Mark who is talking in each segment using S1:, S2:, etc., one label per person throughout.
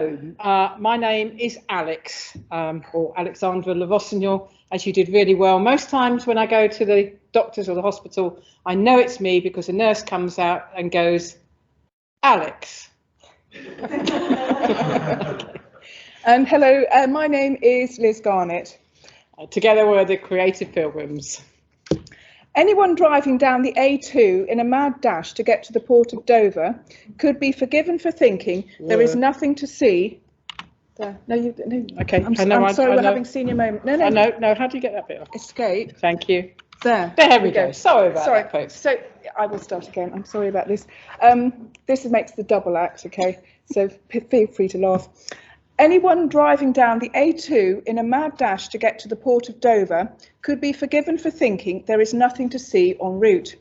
S1: My name is Alex, or Alexandra Rossignol, as you did really well. Most times when I go to the doctors or the hospital, I know it's me because a nurse comes out and goes, Alex.
S2: And hello, my name is Liz Garnett.
S1: Together we're the Creative Pilgrims.
S2: Anyone driving down the A2 in a mad dash to get to the port of Dover could be forgiven for thinking there is nothing to see. No,
S1: Okay.
S2: I'm sorry, we're having senior moment. No.
S1: No. How do you get that bit off?
S2: Escape.
S1: Thank you.
S2: There
S1: we go. Sorry about that, folks.
S2: So I will start again. I'm sorry about this. This makes the double act, okay? So feel free to laugh. Anyone driving down the A2 in a mad dash to get to the port of Dover could be forgiven for thinking there is nothing to see en route.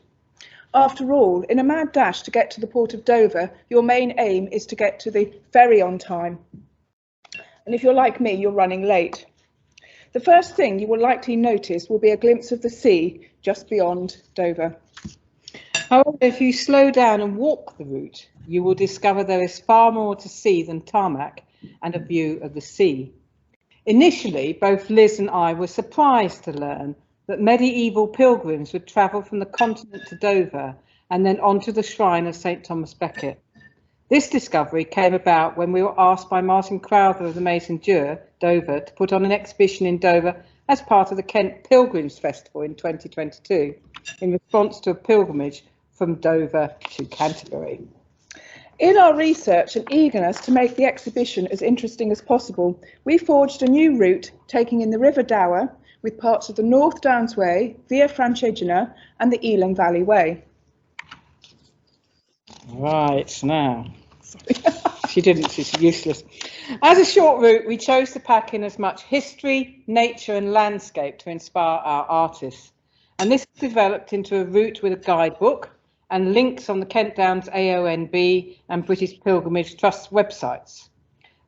S2: After all, in a mad dash to get to the port of Dover, your main aim is to get to the ferry on time. And if you're like me, you're running late. The first thing you will likely notice will be a glimpse of the sea just beyond Dover.
S1: However, if you slow down and walk the route, you will discover there is far more to see than tarmac and a view of the sea. Initially, both Liz and I were surprised to learn that medieval pilgrims would travel from the continent to Dover and then onto the shrine of St. Thomas Becket. This discovery came about when we were asked by Martin Crowther of the Maison Dieu, Dover, to put on an exhibition in Dover as part of the Kent Pilgrims Festival in 2022, in response to a pilgrimage from Dover to Canterbury.
S2: In our research and eagerness to make the exhibition as interesting as possible, we forged a new route taking in the River Dower with parts of the North Downs Way, Via Francigena and the Ealing Valley Way.
S1: Right, now. She didn't, she's useless. As a short route, we chose to pack in as much history, nature and landscape to inspire our artists. And this developed into a route with a guidebook and links on the Kent Downs AONB and British Pilgrimage Trust websites.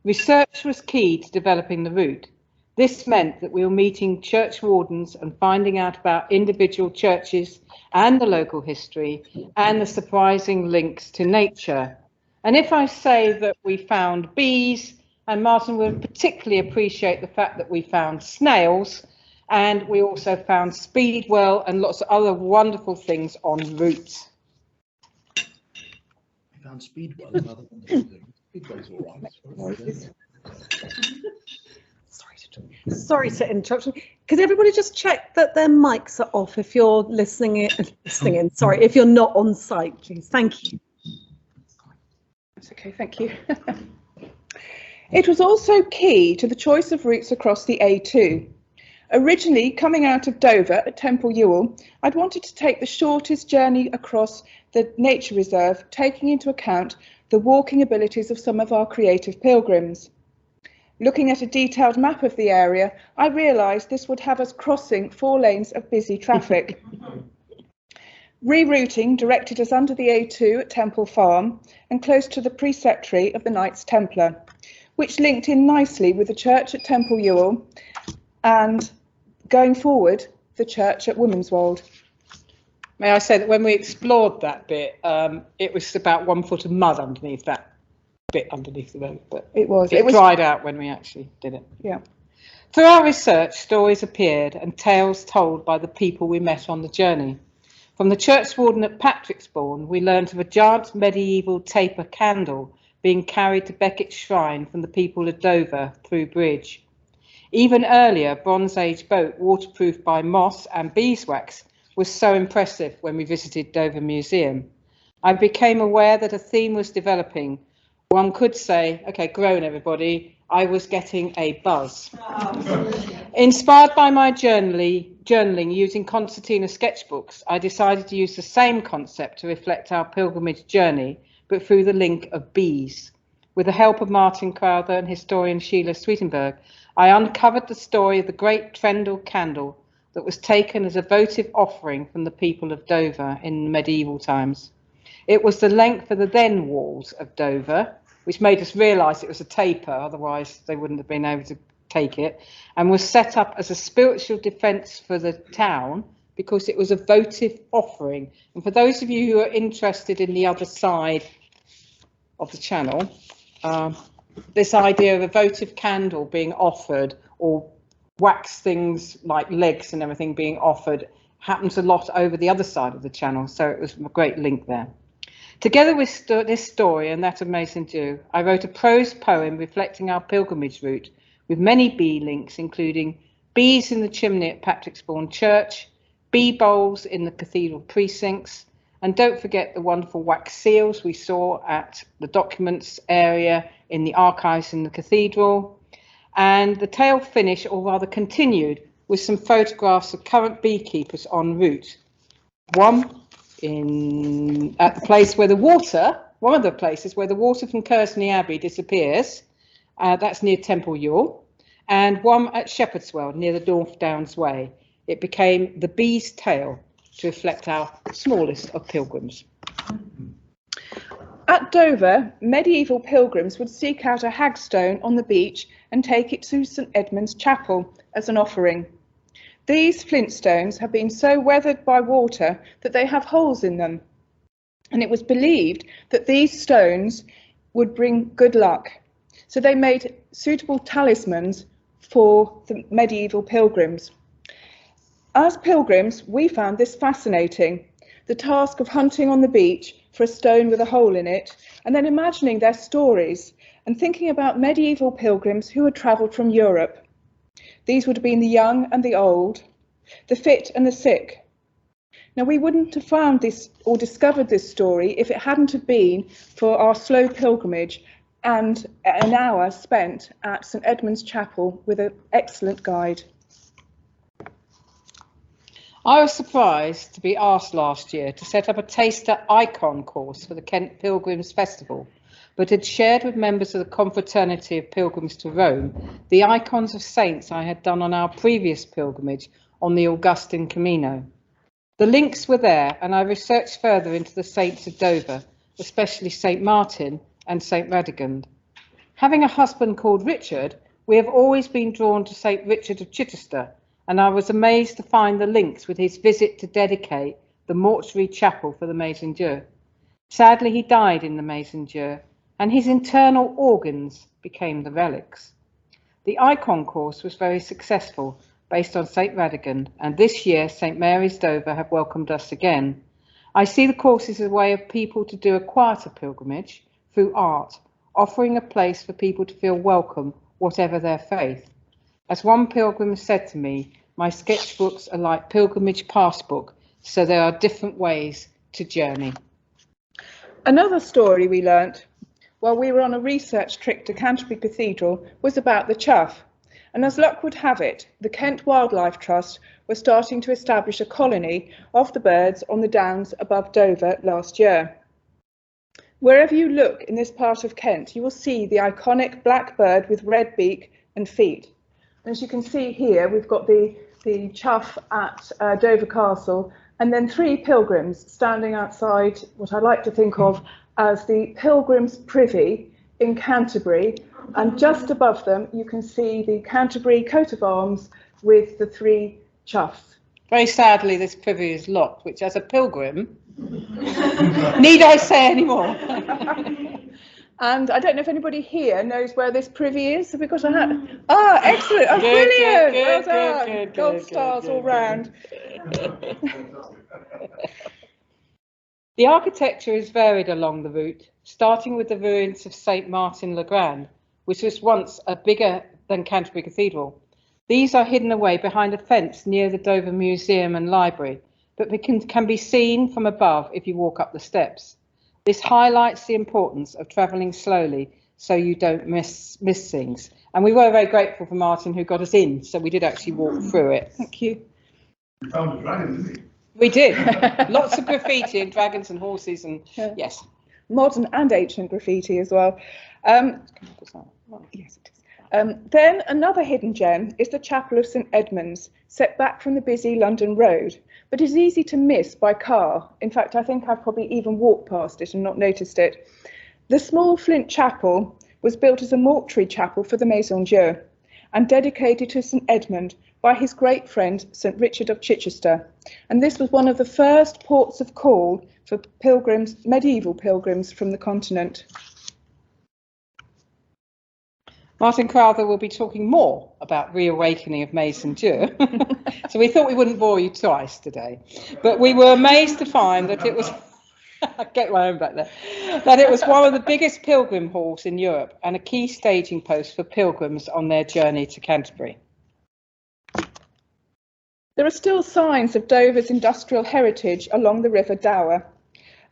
S1: Research was key to developing the route. This meant that we were meeting church wardens and finding out about individual churches and the local history and the surprising links to nature. And if I say that we found bees, and Martin would particularly appreciate the fact that we found snails, and we also found speedwell and lots of other wonderful things en route.
S3: Found Speedwell, another wonderful thing. Speedwell's all right.
S4: Sorry to interrupt. Could everybody just check that their mics are off if you're listening in? Sorry, if you're not on site, please. Thank you.
S2: That's okay, thank you. It was also key to the choice of routes across the A2. Originally, coming out of Dover at Temple Ewell, I'd wanted to take the shortest journey across the nature reserve, taking into account the walking abilities of some of our creative pilgrims. Looking at a detailed map of the area, I realised this would have us crossing 4 lanes of busy traffic. Rerouting directed us under the A2 at Temple Farm and close to the preceptory of the Knights Templar, which linked in nicely with the church at Temple Ewell and, going forward, the church at Womanswold.
S1: May I say that when we explored that bit, it was about 1 foot of mud underneath that bit underneath the road, but it was dried out when we actually did it.
S2: Yeah.
S1: Through our research, stories appeared and tales told by the people we met on the journey. From the churchwarden at Patricksbourne, we learned of a giant medieval taper candle being carried to Becket's shrine from the people of Dover through bridge. Even earlier, Bronze Age boat waterproofed by moss and beeswax was so impressive when we visited Dover Museum. I became aware that a theme was developing. One could say, okay, grown everybody, I was getting a buzz. Inspired by my journaling using concertina sketchbooks, I decided to use the same concept to reflect our pilgrimage journey, but through the link of bees. With the help of Martin Crowther and historian Sheila Sweetenberg, I uncovered the story of the great Trendle candle that was taken as a votive offering from the people of Dover in medieval times. It was the length of the then walls of Dover, which made us realise it was a taper, otherwise they wouldn't have been able to take it, and was set up as a spiritual defence for the town because it was a votive offering. And for those of you who are interested in the other side of the channel, this idea of a votive candle being offered, or wax things like legs and everything being offered, happens a lot over the other side of the channel, so it was a great link there. Together with this story and that of Mason Dew, I wrote a prose poem reflecting our pilgrimage route, with many bee links, including bees in the chimney at Patricksbourne Church, bee bowls in the cathedral precincts, and don't forget the wonderful wax seals we saw at the documents area in the archives in the cathedral. And the tale finished, or rather continued, with some photographs of current beekeepers en route. One at the place where the water, one of the places where the water from Kersney Abbey disappears, that's near Temple Ewell, and one at Shepherdswell near the North Downs Way. It became the bee's tale to reflect our smallest of pilgrims.
S2: At Dover, medieval pilgrims would seek out a hagstone on the beach and take it to St Edmund's Chapel as an offering. These flintstones have been so weathered by water that they have holes in them, and it was believed that these stones would bring good luck. So they made suitable talismans for the medieval pilgrims. As pilgrims, we found this fascinating, the task of hunting on the beach for a stone with a hole in it, and then imagining their stories and thinking about medieval pilgrims who had travelled from Europe. These would have been the young and the old, the fit and the sick. Now, we wouldn't have found this or discovered this story if it hadn't have been for our slow pilgrimage and an hour spent at St Edmund's Chapel with an excellent guide.
S1: I was surprised to be asked last year to set up a taster icon course for the Kent Pilgrims Festival, but had shared with members of the Confraternity of Pilgrims to Rome the icons of saints I had done on our previous pilgrimage on the Augustin Camino. The links were there, and I researched further into the saints of Dover, especially St Martin and St Radegund. Having a husband called Richard, we have always been drawn to St Richard of Chichester, and I was amazed to find the links with his visit to dedicate the mortuary chapel for the Maison Dieu. Sadly, he died in the Maison Dieu, and his internal organs became the relics. The icon course was very successful, based on St Radegund, and this year St Mary's Dover have welcomed us again. I see the course as a way of people to do a quieter pilgrimage through art, offering a place for people to feel welcome, whatever their faith. As one pilgrim said to me, my sketchbooks are like pilgrimage passbook, so there are different ways to journey.
S2: Another story we learnt while we were on a research trip to Canterbury Cathedral was about the chough. And as luck would have it, the Kent Wildlife Trust were starting to establish a colony of the birds on the downs above Dover last year. Wherever you look in this part of Kent, you will see the iconic black bird with red beak and feet. As you can see here, we've got the chough at Dover Castle, and then 3 pilgrims standing outside what I like to think of as the Pilgrims' Privy in Canterbury, and just above them you can see the Canterbury coat of arms with the 3 choughs.
S1: Very sadly, this privy is locked, which as a pilgrim, need I say any more?
S2: And I don't know if anybody here knows where this privy is. Have we got a hat? Ah, excellent. Oh, brilliant. Well done. Gold stars all round.
S1: The architecture is varied along the route, starting with the ruins of St Martin le Grand, which was once bigger than Canterbury Cathedral. These are hidden away behind a fence near the Dover Museum and Library, but can be seen from above if you walk up the steps. This highlights the importance of travelling slowly so you don't miss things. And we were very grateful for Martin, who got us in, so we did actually walk through it.
S2: Thank you.
S3: You found a dragon, didn't you?
S1: We did. Lots of graffiti and dragons and horses and yes.
S2: Modern and ancient graffiti as well. Yes, it is. Then another hidden gem is the Chapel of St Edmund's, set back from the busy London road, but is easy to miss by car. In fact, I think I've probably even walked past it and not noticed it. The small flint chapel was built as a mortuary chapel for the Maison Dieu and dedicated to St Edmund by his great friend St Richard of Chichester, and this was one of the first ports of call for pilgrims, medieval pilgrims from the continent.
S1: Martin Crowther will be talking more about reawakening of Maison Dieu. So we thought we wouldn't bore you twice today, but we were amazed to find that it was, I get my own back there, that it was one of the biggest pilgrim halls in Europe and a key staging post for pilgrims on their journey to Canterbury.
S2: There are still signs of Dover's industrial heritage along the River Dower.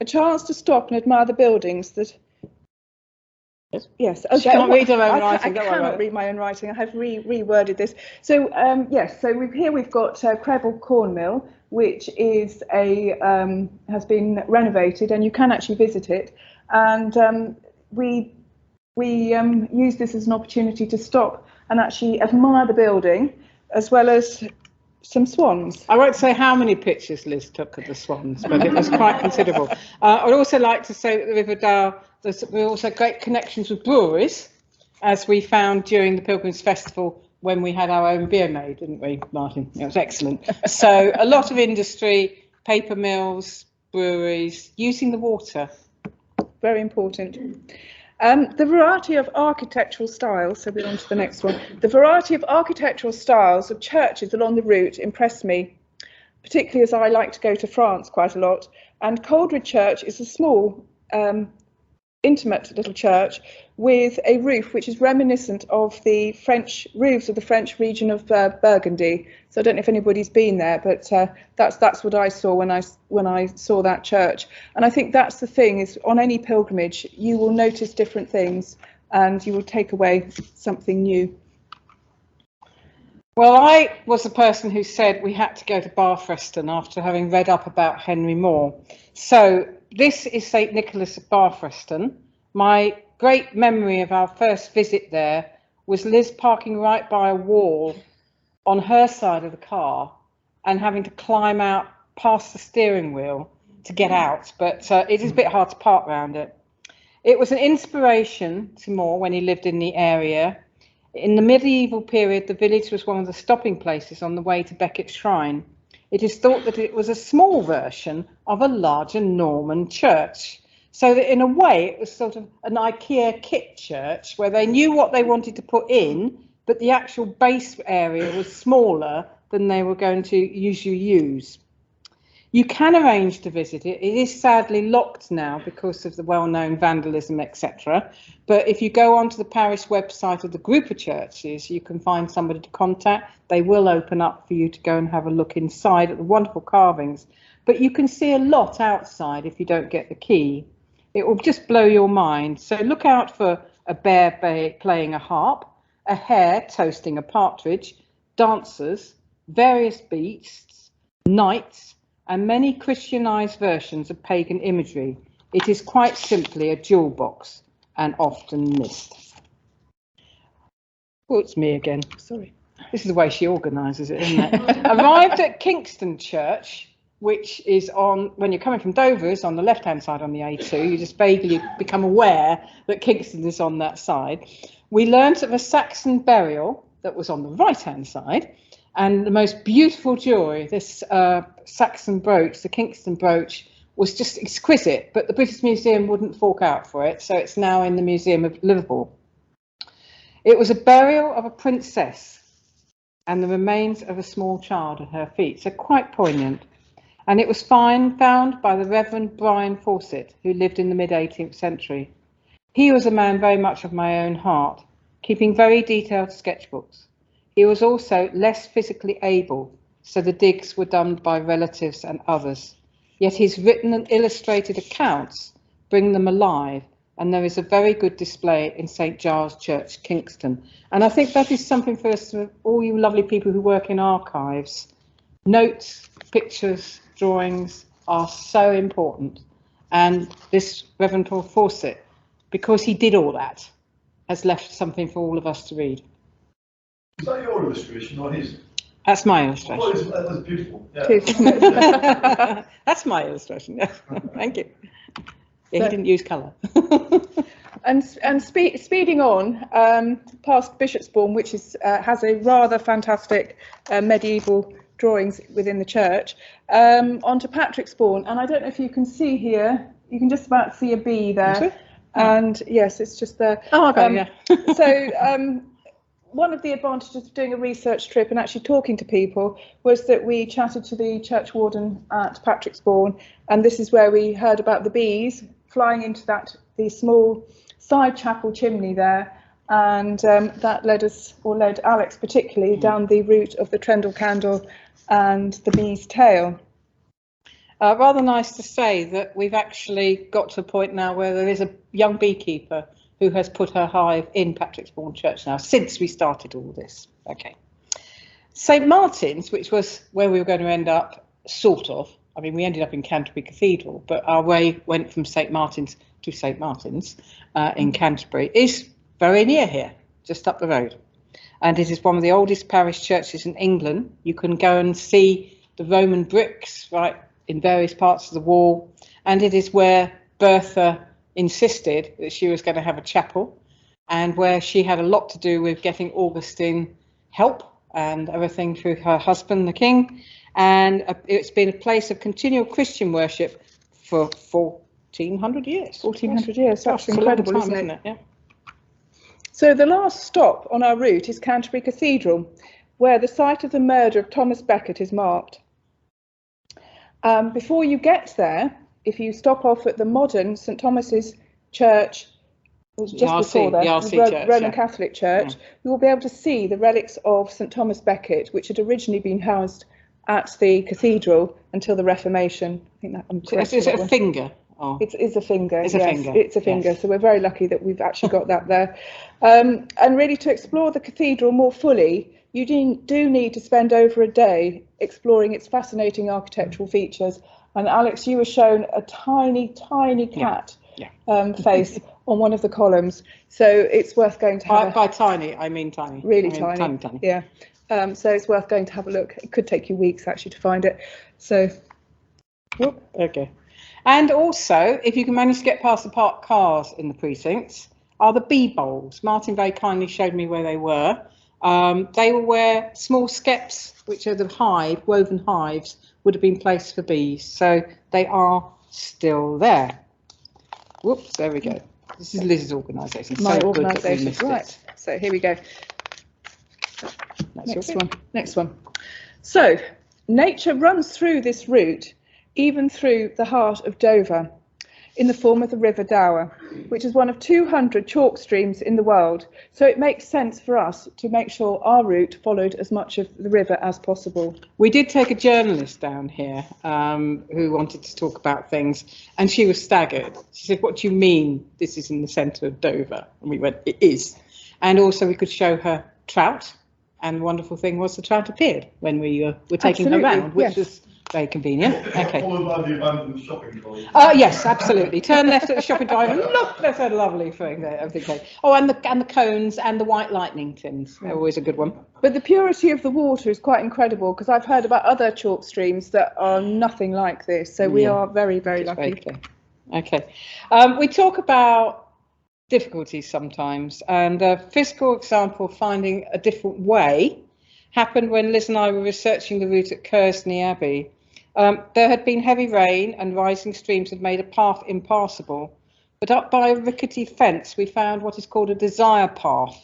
S2: A chance to stop and admire the buildings that... Yes, okay.
S1: She can't read her own writing.
S2: I cannot read my own writing. I have reworded this. So yes, so we've got Crevel Corn Mill, which is has been renovated, and you can actually visit it. And we use this as an opportunity to stop and actually admire the building, as well as some swans.
S1: I won't say how many pictures Liz took of the swans, but it was quite considerable. I'd also like to say that the River Dower, there's also great connections with breweries, as we found during the Pilgrims Festival when we had our own beer made, didn't we, Martin? It was excellent. So a lot of industry, paper mills, breweries, using the water.
S2: Very important. The variety of architectural styles, so we're on to the next one. The variety of architectural styles of churches along the route impressed me, particularly as I like to go to France quite a lot. And Coldred Church is a small, intimate little church with a roof which is reminiscent of the French roofs of the French region of Burgundy. So I don't know if anybody's been there, but that's what I saw when I saw that church. And I think that's the thing, is on any pilgrimage you will notice different things and you will take away something new.
S1: Well, I was the person who said we had to go to Barfreston after having read up about Henry Moore. So this is St Nicholas of Barfreston. My great memory of our first visit there was Liz parking right by a wall on her side of the car and having to climb out past the steering wheel to get out, but it is a bit hard to park around it. It was an inspiration to Moore when he lived in the area. In the medieval period, the village was one of the stopping places on the way to Becket's Shrine. It is thought that it was a small version of a larger Norman church, so that in a way it was sort of an IKEA kit church where they knew what they wanted to put in, but the actual base area was smaller than they were going to usually use. You can arrange to visit it. It is sadly locked now because of the well-known vandalism, etc. But if you go onto the parish website of the group of churches, you can find somebody to contact. They will open up for you to go and have a look inside at the wonderful carvings. But you can see a lot outside if you don't get the key. It will just blow your mind. So look out for a bear playing a harp, a hare toasting a partridge, dancers, various beasts, knights, and many Christianized versions of pagan imagery. It is quite simply a jewel box and often missed. Oh, it's me again. Sorry. This is the way she organises it, isn't it? Arrived at Kingston Church, which is on, when you're coming from Dover, is on the left-hand side on the A2. You just vaguely become aware that Kingston is on that side. We learnt of a Saxon burial that was on the right-hand side, and the most beautiful jewellery, this Saxon brooch, the Kingston brooch, was just exquisite, but the British Museum wouldn't fork out for it, so it's now in the Museum of Liverpool. It was a burial of a princess and the remains of a small child at her feet, so quite poignant. And it was found by the Reverend Brian Fawcett, who lived in the mid-18th century. He was a man very much of my own heart, keeping very detailed sketchbooks. He was also less physically able, so the digs were done by relatives and others. Yet his written and illustrated accounts bring them alive, and there is a very good display in St Giles Church, Kingston. And I think that is something for us, all you lovely people who work in archives. Notes, pictures, drawings are so important. And this Reverend Paul Fawcett, because he did all that, has left something for all of us to read.
S3: Is that your illustration or his?
S1: That's my illustration.
S3: Oh, that was beautiful. Yeah.
S1: That's my illustration. Yeah. Thank you. Yeah, he didn't use colour.
S2: And speeding on past Bishopsbourne, which is has a rather fantastic medieval drawings within the church, onto Patricksbourne. And I don't know if you can see here, you can just about see a bee there. And yes, it's just there.
S1: Oh, okay, yeah.
S2: So one of the advantages of doing a research trip and actually talking to people was that we chatted to the church warden at Patricksbourne, and this is where we heard about the bees flying into the small side chapel chimney there, and that led Alex particularly down the route of the Trendle candle and the bee's tail.
S1: Rather nice to say that we've actually got to a point now where there is a young beekeeper who has put her hive in Patricksbourne Church now, since we started all this. Okay. St Martin's, which was where we were going to end up, sort of. I mean, we ended up in Canterbury Cathedral, but our way went from St Martin's to St Martin's in Canterbury, is very near here, just up the road. And it is one of the oldest parish churches in England. You can go and see the Roman bricks, right, in various parts of the wall. And it is where Bertha insisted that she was going to have a chapel, and where she had a lot to do with getting Augustine help and everything through her husband, the king. And it's been a place of continual Christian worship for 1400 years.
S2: 1400 years, that's incredible, isn't it?
S1: Yeah.
S2: So the last stop on our route is Canterbury Cathedral, where the site of the murder of Thomas Becket is marked. Before you get there, if you stop off at the modern St Thomas's Church, just before there, the Roman Catholic Church, you will be able to see the relics of St Thomas Becket, which had originally been housed at the cathedral until the Reformation. I think that I'm correct.
S1: Is it a finger? Oh.
S2: It is a finger.
S1: It's
S2: yes,
S1: a finger.
S2: It's a finger. Yes. So we're very lucky that we've actually got that there. And really, to explore the cathedral more fully, you do need to spend over a day exploring its fascinating architectural features. And Alex, you were shown a tiny cat face on one of the columns. So it's worth going to have
S1: by tiny, I mean tiny.
S2: Really tiny. Yeah. So it's worth going to have a look. It could take you weeks actually to find it. So,
S1: whoop, okay. And also, if you can manage to get past the parked cars in the precincts, are the bee bowls. Martin very kindly showed me where they were. They were where small skeps, which are the woven hives, would have been placed for bees. So they are still there. Whoops, there we go. This is Liz's organisation.
S2: My organisation, right. So here we go. Next one. So nature runs through this route, even through the heart of Dover, in the form of the River Dower, which is one of 200 chalk streams in the world. So it makes sense for us to make sure our route followed as much of the river as possible.
S1: We did take a journalist down here who wanted to talk about things, and she was staggered. She said, "What do you mean this is in the centre of Dover?" And we went, "It is." And also we could show her trout, and the wonderful thing was the trout appeared when we were taking her around, which was very convenient. Okay.
S3: Followed by the abandoned shopping trolley.
S1: Yes, absolutely. Turn left at the shopping drive and look, there's a lovely thing there. Everything. Oh, and the cones and the white lightning tins. They're always a good one.
S2: But the purity of the water is quite incredible, because I've heard about other chalk streams that are nothing like this. So we are very, very lucky.
S1: Okay. We talk about difficulties sometimes, and a physical example of finding a different way happened when Liz and I were researching the route at Kersney Abbey. There had been heavy rain and rising streams had made a path impassable, but up by a rickety fence we found what is called a desire path,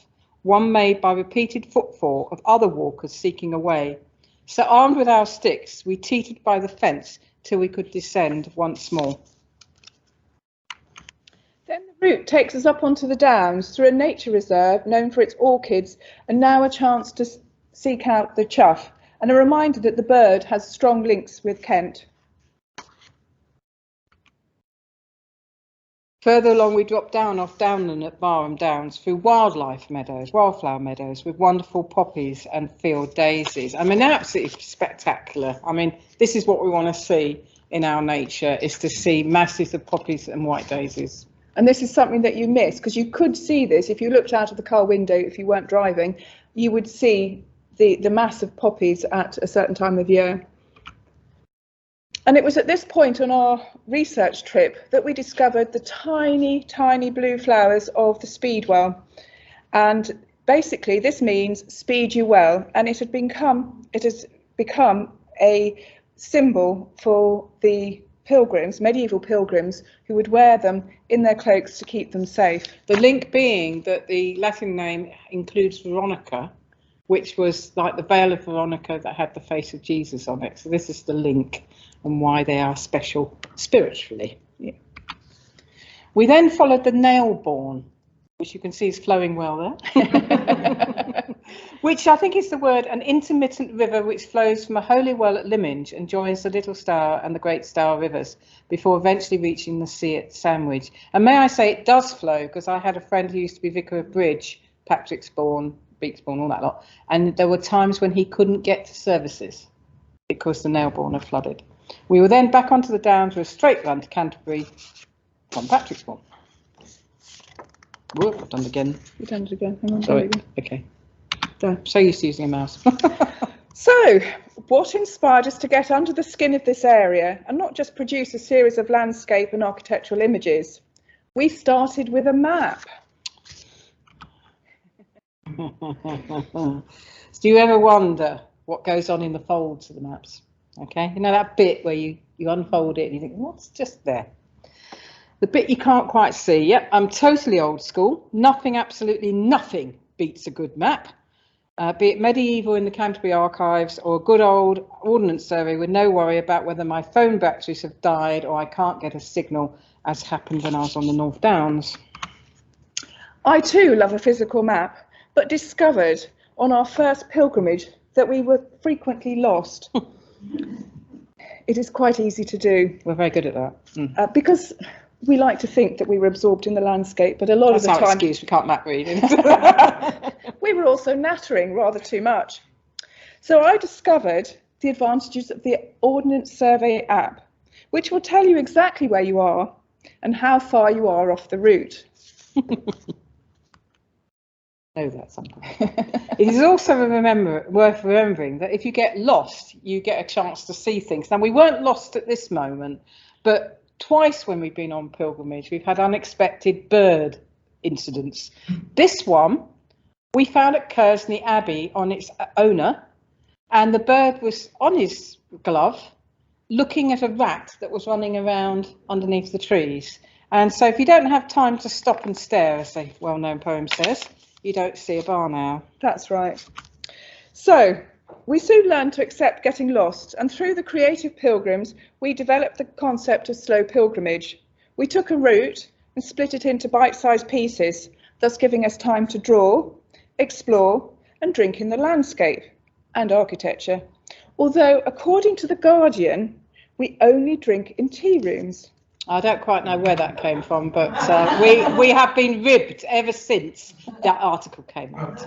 S1: one made by repeated footfall of other walkers seeking a way. So armed with our sticks, we teetered by the fence till we could descend once more.
S2: Then the route takes us up onto the downs through a nature reserve known for its orchids, and now a chance to seek out the chough, and a reminder that the bird has strong links with Kent.
S1: Further along we dropped down off Downland at Barham Downs through wildflower meadows with wonderful poppies and field daisies. I mean, they're absolutely spectacular. I mean, this is what we want to see in our nature, is to see masses of poppies and white daisies.
S2: And this is something that you miss, because you could see this if you looked out of the car window. If you weren't driving, you would see the mass of poppies at a certain time of year. And it was at this point on our research trip that we discovered the tiny, tiny blue flowers of the speedwell. And basically this means speed you well, and it has become a symbol for the pilgrims, medieval pilgrims, who would wear them in their cloaks to keep them safe.
S1: The link being that the Latin name includes Veronica, which was like the veil of Veronica that had the face of Jesus on it. So this is the link and why they are special spiritually.
S2: Yeah.
S1: We then followed the Nailbourne, which you can see is flowing well there, which I think is the word, an intermittent river which flows from a holy well at Lyminge and joins the Little Stour and the Great Stour rivers before eventually reaching the sea at Sandwich. And may I say it does flow, because I had a friend who used to be Vicar of Bridge, Patricksbourne, Beaksbourne, all that lot, and there were times when he couldn't get to services because the Nailbourne had flooded. We were then back onto the Downs with a straight run to Canterbury from Patricksbourne. Whoop, I've done it again.
S2: You've done it again. Hang on.
S1: Sorry. Okay.
S2: There.
S1: So used to using a mouse.
S2: So, what inspired us to get under the skin of this area and not just produce a series of landscape and architectural images? We started with a map.
S1: Do you ever wonder what goes on in the folds of the maps? Okay, you know that bit where you unfold it and you think, what's just there? The bit you can't quite see. Yep, I'm totally old school. Nothing, absolutely nothing beats a good map. Be it medieval in the Canterbury archives or a good old ordnance survey with no worry about whether my phone batteries have died or I can't get a signal, as happened when I was on the North Downs.
S2: I too love a physical map, but discovered on our first pilgrimage that we were frequently lost. It is quite easy to do.
S1: We're very good at that.
S2: Because we like to think that we were absorbed in the landscape, but a lot of the time...
S1: That's our excuse, we can't map read.
S2: We were also nattering rather too much. So I discovered the advantages of the Ordnance Survey app, which will tell you exactly where you are and how far you are off the route.
S1: Know that something. It is also worth remembering that if you get lost, you get a chance to see things. Now, we weren't lost at this moment, but twice when we've been on pilgrimage, we've had unexpected bird incidents. This one we found at Kersney Abbey on its owner, and the bird was on his glove looking at a rat that was running around underneath the trees. And so if you don't have time to stop and stare, as a well-known poem says, you don't see a barn owl.
S2: That's right. So we soon learned to accept getting lost, and through the creative pilgrims, we developed the concept of slow pilgrimage. We took a route and split it into bite-sized pieces, thus giving us time to draw, explore, and drink in the landscape and architecture. Although, according to The Guardian, we only drink in tea rooms.
S1: I don't quite know where that came from, but we have been ribbed ever since that article came out.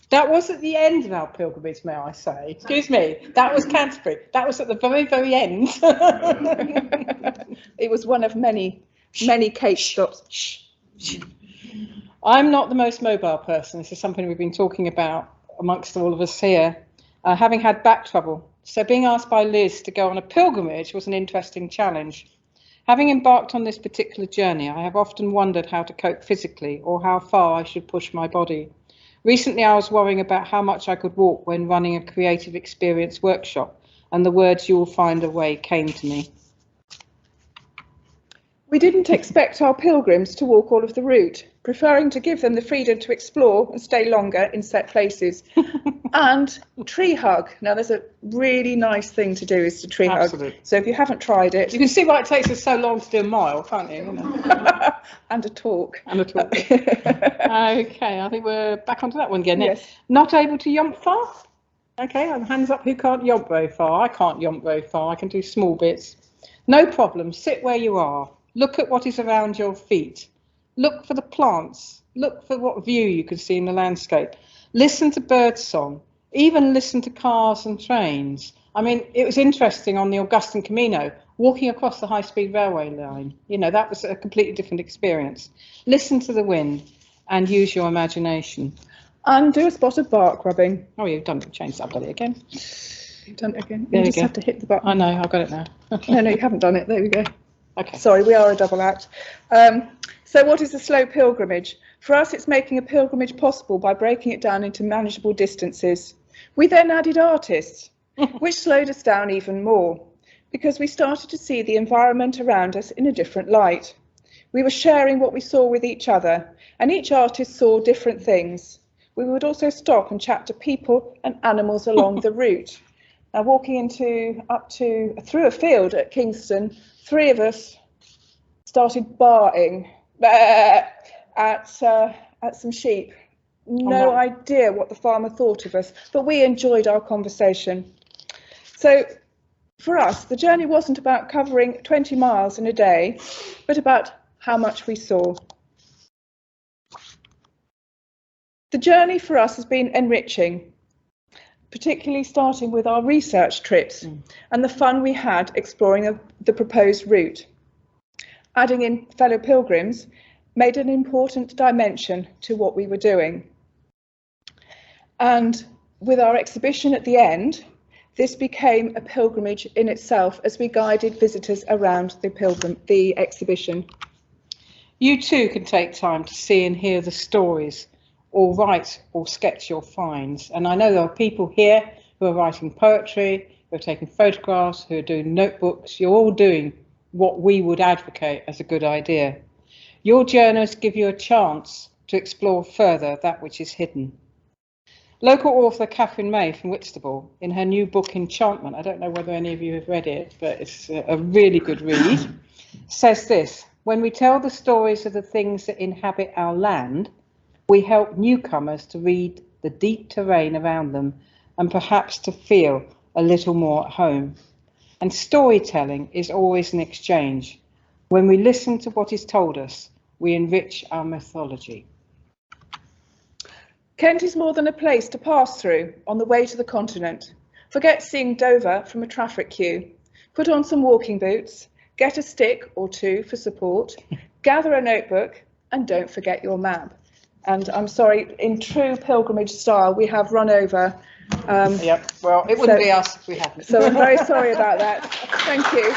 S1: That was at the end of our pilgrimage, may I say. Excuse me, that was Canterbury. That was at the very, very end.
S2: It was one of many cake stops.
S1: I'm not the most mobile person. This is something we've been talking about amongst all of us here, having had back trouble. So being asked by Liz to go on a pilgrimage was an interesting challenge. Having embarked on this particular journey, I have often wondered how to cope physically or how far I should push my body. Recently, I was worrying about how much I could walk when running a creative experience workshop, and the words "you'll find a way" came to me.
S2: We didn't expect our pilgrims to walk all of the route, preferring to give them the freedom to explore and stay longer in set places. And tree hug. Now, there's a really nice thing to do is to tree
S1: Absolutely.
S2: hug. So if you haven't tried it...
S1: You can see why it takes us so long to do a mile, can't you?
S2: And a talk.
S1: And a talk. Okay, I think we're back onto that one again.
S2: Yes.
S1: Not able to yomp far? Okay, and hands up who can't yomp very far. I can't yomp very far. I can do small bits. No problem. Sit where you are. Look at what is around your feet. Look for the plants. Look for what view you can see in the landscape. Listen to bird song. Even listen to cars and trains. I mean, it was interesting on the Augustin Camino, walking across the high-speed railway line. You know, that was a completely different experience. Listen to the wind and use your imagination.
S2: And do a spot of bark rubbing.
S1: Oh, you've done it. Changed that. I've done it again.
S2: You've done it again.
S1: There
S2: You
S1: you
S2: just
S1: go.
S2: have to hit the button.
S1: I know, I've got it now.
S2: No, you haven't done it. There we go.
S1: Okay.
S2: Sorry, we are a double act. So what is a slow pilgrimage? For us, it's making a pilgrimage possible by breaking it down into manageable distances. We then added artists, which slowed us down even more. because we started to see the environment around us in a different light. We were sharing what we saw with each other, and each artist saw different things. We would also stop and chat to people and animals along the route. Now, walking through a field at Kingston, 3 of us started barking at some sheep. No idea what the farmer thought of us, but we enjoyed our conversation. So for us, the journey wasn't about covering 20 miles in a day, but about how much we saw. The journey for us has been enriching, particularly starting with our research trips and the fun we had exploring the proposed route. Adding in fellow pilgrims made an important dimension to what we were doing. And with our exhibition at the end, this became a pilgrimage in itself as we guided visitors around the exhibition.
S1: You too can take time to see and hear the stories, or write or sketch your finds. And I know there are people here who are writing poetry, who are taking photographs, who are doing notebooks. You're all doing what we would advocate as a good idea. Your journeys give you a chance to explore further that which is hidden. Local author Catherine May from Whitstable, in her new book Enchantment, I don't know whether any of you have read it, but it's a really good read, says this: when we tell the stories of the things that inhabit our land, we help newcomers to read the deep terrain around them and perhaps to feel a little more at home. And storytelling is always an exchange. When we listen to what is told us, we enrich our mythology.
S2: Kent is more than a place to pass through on the way to the continent. Forget seeing Dover from a traffic queue. Put on some walking boots, get a stick or 2 for support, gather a notebook, and don't forget your map. And I'm sorry, in true pilgrimage style, we have run over.
S1: Yep, well, it wouldn't be us if we hadn't.
S2: So I'm very sorry about that. Thank you.